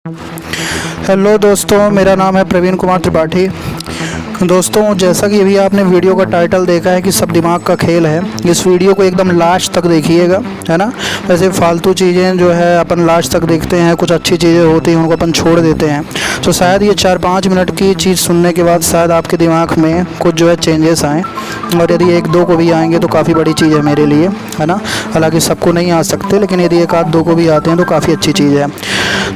Hello दोस्तों, मेरा नाम है प्रवीण कुमार त्रिपाठी। दोस्तों, जैसा कि अभी आपने वीडियो का टाइटल देखा है कि सब दिमाग का खेल है, इस वीडियो को एकदम लास्ट तक देखिएगा, है ना। वैसे फालतू चीज़ें जो है अपन लास्ट तक देखते हैं, कुछ अच्छी चीज़ें होती हैं उनको अपन छोड़ देते हैं। तो शायद ये 4-5 मिनट की चीज़ सुनने के बाद शायद आपके दिमाग में कुछ जो है चेंजेस आएँ, और यदि 1-2 को भी आएंगे तो काफ़ी बड़ी चीज़ है मेरे लिए, है ना। हालांकि सबको नहीं आ सकते, लेकिन यदि 1-2 को भी आते हैं तो काफ़ी अच्छी चीज़ है।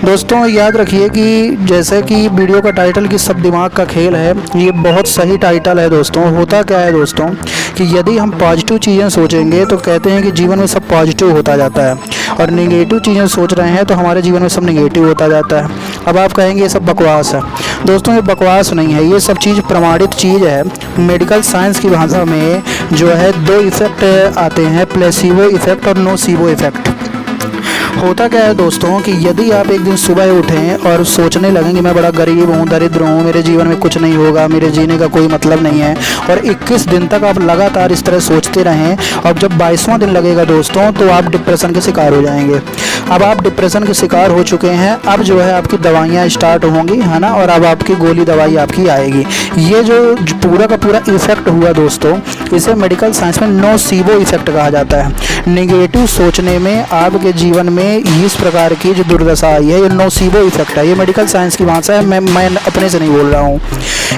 दोस्तों, याद रखिए कि जैसे कि वीडियो का टाइटल कि सब दिमाग का खेल है, ये बहुत सही टाइटल है। दोस्तों, होता क्या है दोस्तों कि यदि हम पॉजिटिव चीज़ें सोचेंगे तो कहते हैं कि जीवन में सब पॉजिटिव होता जाता है, और नेगेटिव चीज़ें सोच रहे हैं तो हमारे जीवन में सब नेगेटिव होता जाता है। अब आप कहेंगे ये सब बकवास है। दोस्तों, ये बकवास नहीं है, ये सब चीज़ प्रमाणित चीज़ है। मेडिकल साइंस की भाषा में जो है 2 इफ़ेक्ट आते हैं, प्लेसिबो इफ़ेक्ट और नोसिबो इफ़ेक्ट। होता क्या है दोस्तों कि यदि आप एक दिन सुबह उठें और सोचने लगें कि मैं बड़ा गरीब हूँ, दरिद्र हूँ, मेरे जीवन में कुछ नहीं होगा, मेरे जीने का कोई मतलब नहीं है, और 21 दिन तक आप लगातार इस तरह सोचते रहें, और जब 22वां दिन लगेगा दोस्तों तो आप डिप्रेशन के शिकार हो जाएंगे। अब आप डिप्रेशन के शिकार हो चुके हैं, अब जो है आपकी दवाइयाँ स्टार्ट होंगी, है ना, और अब आपकी गोली दवाई आपकी आएगी। ये जो पूरा का पूरा इफेक्ट हुआ दोस्तों, इसे मेडिकल साइंस में नोसिबो इफेक्ट कहा जाता है। नेगेटिव सोचने में आपके जीवन में इस प्रकार की जो दुर्दशा आई है, ये नोसिबो इफेक्ट है। ये मेडिकल साइंस की भाषा है, मैं अपने से नहीं बोल रहा हूँ।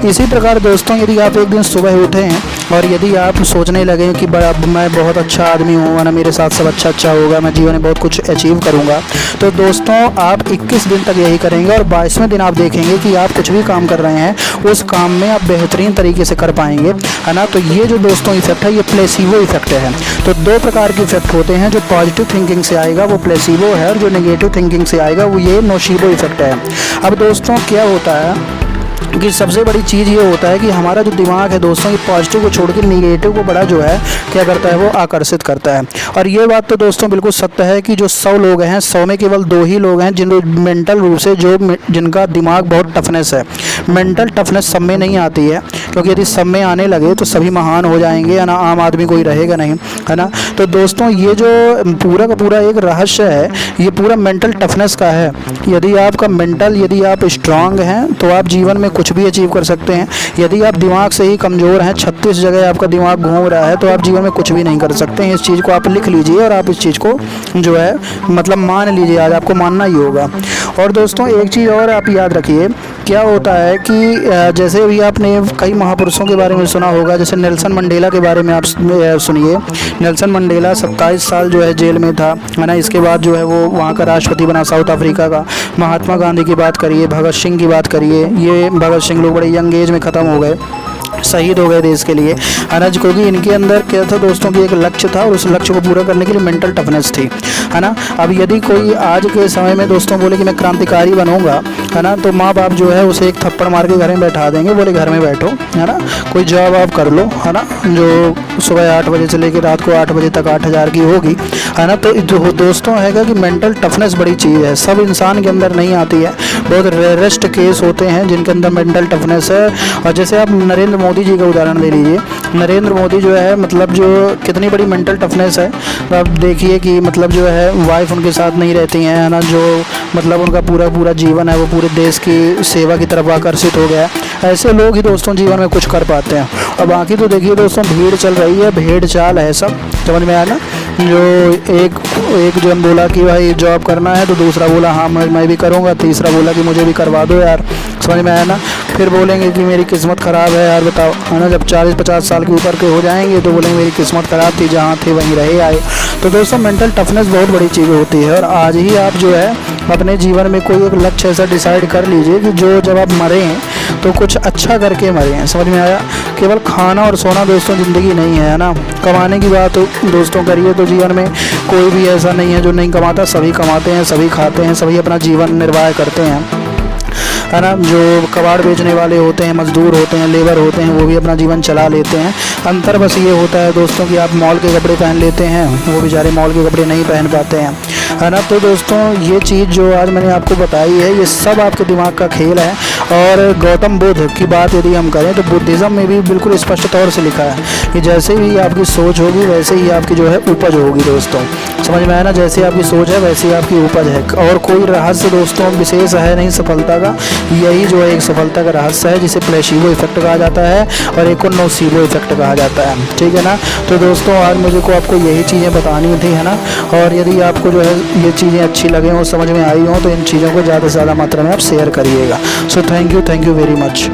इसी प्रकार दोस्तों, यदि आप एक दिन सुबह उठें और यदि आप सोचने लगें कि मैं बहुत अच्छा आदमी हूँ, ना मेरे साथ सब अच्छा होगा, मैं जीवन में बहुत कुछ अचीव करूँगा, तो दोस्तों आप 21 दिन तक यही करेंगे, और 22वें दिन आप देखेंगे कि आप कुछ भी काम कर रहे हैं उस काम में आप बेहतरीन तरीके से कर पाएंगे, है ना। तो ये जो दोस्तों इफेक्ट है, ये प्लेसिबो इफेक्ट है। तो 2 प्रकार के इफेक्ट होते हैं, जो पॉजिटिव थिंकिंग से आएगा वो प्लेसिबो है, और जो नेगेटिव थिंकिंग से आएगा वो ये नोसिबो इफेक्ट है। अब दोस्तों क्या होता है कि सबसे बड़ी चीज़ ये होता है कि हमारा जो दिमाग है दोस्तों, ये पॉजिटिव को छोड़ के निगेटिव को बड़ा जो है क्या करता है, वो आकर्षित करता है। और ये बात तो दोस्तों बिल्कुल सत्य है कि जो 100 लोग हैं, 100 में केवल 2 ही लोग हैं जिन मेंटल रूप से जिनका दिमाग बहुत टफनेस है। मेंटल टफनेस सब में नहीं आती है, क्योंकि यदि सब में आने लगे तो सभी महान हो जाएंगे, है ना, आम आदमी कोई रहेगा नहीं, है ना। तो दोस्तों, ये जो पूरा का पूरा एक रहस्य है, ये पूरा मेंटल टफनेस का है। यदि आपका मेंटल, यदि आप स्ट्रांग हैं तो आप जीवन में कुछ भी अचीव कर सकते हैं। यदि आप दिमाग से ही कमज़ोर हैं, 36 जगह आपका दिमाग घूम रहा है, तो आप जीवन में कुछ भी नहीं कर सकते हैं। इस चीज़ को आप लिख लीजिए, और आप इस चीज़ को जो है मतलब मान लीजिए, आज आपको मानना ही होगा। और दोस्तों, एक चीज़ और आप याद रखिए, क्या होता है कि जैसे अभी आपने कई महापुरुषों के बारे में सुना होगा, जैसे नेल्सन मंडेला के बारे में आप सुनिए। नेल्सन मंडेला 27 साल जो है जेल में था, है ना। इसके बाद जो है वो वहाँ का राष्ट्रपति बना, साउथ अफ्रीका का। महात्मा गांधी की बात करिए, भगत सिंह की बात करिए, ये भगत सिंह लोग बड़े यंग एज में ख़त्म हो गए, शहीद हो गए देश के लिए, है ना। क्योंकि इनके अंदर क्या था दोस्तों कि एक लक्ष्य था, और उस लक्ष्य को पूरा करने के लिए मेंटल टफनेस थी, है ना। अब यदि कोई आज के समय में दोस्तों बोले कि मैं क्रांतिकारी बनूंगा, है ना, तो माँ बाप जो है उसे एक थप्पड़ मार के घर में बैठा देंगे, बोले घर में बैठो, है ना, कोई जॉब आप कर लो, है ना, जो सुबह 8 बजे से लेकर रात को 8 बजे तक 8000 की होगी, है ना। तो दोस्तों है कि मेंटल टफनेस बड़ी चीज़ है, सब इंसान के अंदर नहीं आती है। बहुत रेयरेस्ट केस होते हैं जिनके अंदर मेंटल टफनेस है। और जैसे आप नरेंद्र मोदी जी का उदाहरण ले लीजिए। नरेंद्र मोदी जो है मतलब जो कितनी बड़ी मेंटल टफनेस है। तो आप देखिए कि मतलब जो है वाइफ उनके साथ नहीं रहती हैं, है ना, जो मतलब उनका पूरा जीवन है वो पूरे देश की सेवा की तरफ आकर्षित हो गया। ऐसे लोग ही दोस्तों जीवन में कुछ कर पाते हैं। और बाकी तो देखिए दोस्तों, भीड़ चल रही है, भेड़ चाल है, सब समझ में आया ना। जो एक जो बोला कि भाई जॉब करना है, तो दूसरा बोला हाँ मैं भी करूँगा, तीसरा बोला कि मुझे भी करवा दो यार, समझ में आया ना। फिर बोलेंगे कि मेरी किस्मत ख़राब है यार, बताओ, है ना। जब 40-50 साल के ऊपर के हो जाएंगे तो बोलेंगे मेरी किस्मत ख़राब थी, जहाँ थे वहीं रहे आए। तो दोस्तों, मेंटल टफनेस बहुत बड़ी चीज़ होती है। और आज ही आप जो है अपने जीवन में कोई एक लक्ष्य ऐसा डिसाइड कर लीजिए कि जो जब आप मरें तो कुछ अच्छा करके मरें, समझ में आया। केवल खाना और सोना दोस्तों ज़िंदगी नहीं है ना। कमाने की बात दोस्तों करिए तो जीवन में कोई भी ऐसा नहीं है जो नहीं कमाता, सभी कमाते हैं, सभी खाते हैं, सभी अपना जीवन निर्वाह करते हैं, है ना। जो कबाड़ बेचने वाले होते हैं, मजदूर होते हैं, लेबर होते हैं, वो भी अपना जीवन चला लेते हैं। अंतर बस ये होता है दोस्तों कि आप मॉल के कपड़े पहन लेते हैं, वो बेचारे मॉल के कपड़े नहीं पहन पाते हैं। है ना। तो दोस्तों ये चीज़ जो आज मैंने आपको बताई है ये सब आपके दिमाग का खेल है। और गौतम बुद्ध की बात यदि हम करें तो बुद्धिज़्म में भी बिल्कुल स्पष्ट तौर से लिखा है कि जैसे ही आपकी सोच होगी वैसे ही आपकी जो है उपज होगी। दोस्तों समझ में आया ना, जैसे आपकी सोच है वैसे ही आपकी उपज है। और कोई रहस्य दोस्तों विशेष है नहीं सफलता का, यही जो है एक सफलता का रहस्य है जिसे प्लेसिबो इफेक्ट कहा जाता है और एक को नोसिबो इफेक्ट कहा जाता है। ठीक है ना। तो दोस्तों आज मुझे को आपको यही चीज़ें बतानी थी, है ना। और यदि आपको जो है ये चीज़ें अच्छी लगे हो, समझ में आई हो, तो इन चीज़ों को ज़्यादा से ज़्यादा मात्रा में आप शेयर करिएगा। So thank you very much.